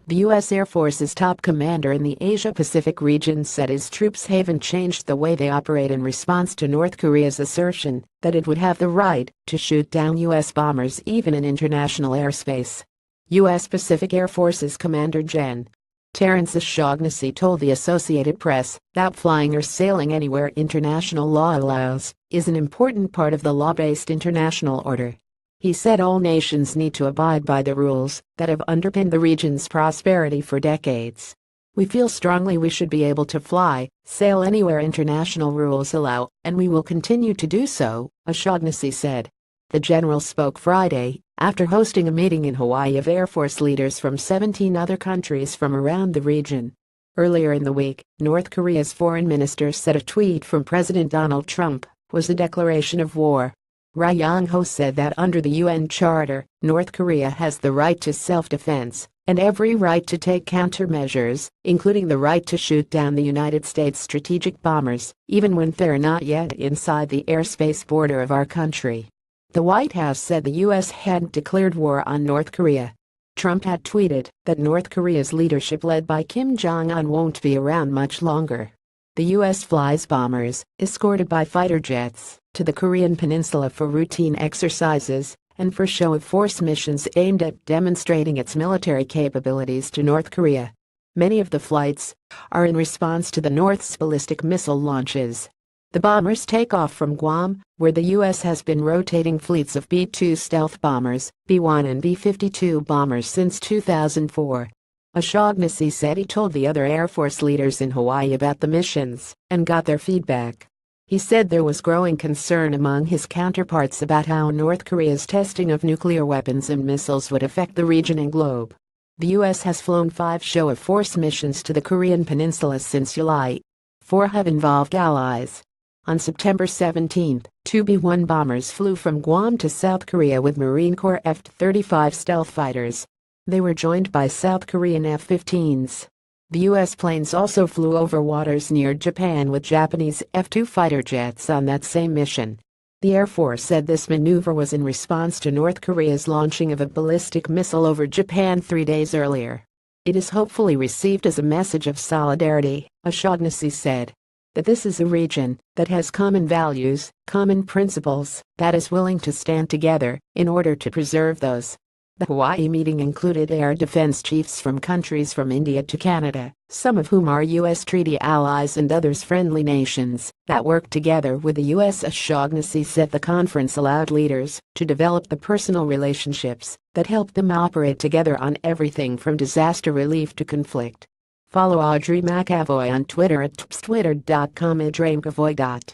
The U.S. Air Force's top commander in the Asia-Pacific region said his troops haven't changed the way they operate in response to North Korea's assertion that it would have the right to shoot down U.S. bombers even in international airspace. U.S. Pacific Air Force's Commander Gen. Terrence O'Shaughnessy told the Associated Press that flying or sailing anywhere international law allows is an important part of the law-based international order. He said all nations need to abide by the rules that have underpinned the region's prosperity for decades. We feel strongly we should be able to fly, sail anywhere international rules allow, and we will continue to do so, O'Shaughnessy said. The general spoke Friday after hosting a meeting in Hawaii of Air Force leaders from 17 other countries from around the region. Earlier in the week, North Korea's foreign minister said a tweet from President Donald Trump was a declaration of war. Ri Yong-ho said that under the UN Charter, North Korea has the right to self-defense and every right to take countermeasures, including the right to shoot down the United States strategic bombers, even when they're not yet inside the airspace border of our country. The White House said the U.S. hadn't declared war on North Korea. Trump had tweeted that North Korea's leadership led by Kim Jong-un won't be around much longer. The U.S. flies bombers, escorted by fighter jets, to the Korean peninsula for routine exercises and for show-of-force missions aimed at demonstrating its military capabilities to North Korea. Many of the flights are in response to the North's ballistic missile launches. The bombers take off from Guam, where the U.S. has been rotating fleets of B-2 stealth bombers, B-1 and B-52 bombers since 2004. O'Shaughnessy said he told the other Air Force leaders in Hawaii about the missions and got their feedback. He said there was growing concern among his counterparts about how North Korea's testing of nuclear weapons and missiles would affect the region and globe. The U.S. has flown 5 show-of-force missions to the Korean peninsula since July. 4 have involved allies. On September 17, 2 B-1 bombers flew from Guam to South Korea with Marine Corps F-35 stealth fighters. They were joined by South Korean F-15s. The U.S. planes also flew over waters near Japan with Japanese F-2 fighter jets on that same mission. The Air Force said this maneuver was in response to North Korea's launching of a ballistic missile over Japan 3 days earlier. It is hopefully received as a message of solidarity, O'Shaughnessy said. That this is a region that has common values, common principles, that is willing to stand together in order to preserve those. The Hawaii meeting included air defense chiefs from countries from India to Canada, some of whom are U.S. treaty allies and others friendly nations that work together with the U.S. O'Shaughnessy said the conference allowed leaders to develop the personal relationships that help them operate together on everything from disaster relief to conflict. Follow Audrey McAvoy on Twitter at twitter.com@audreymcavoy.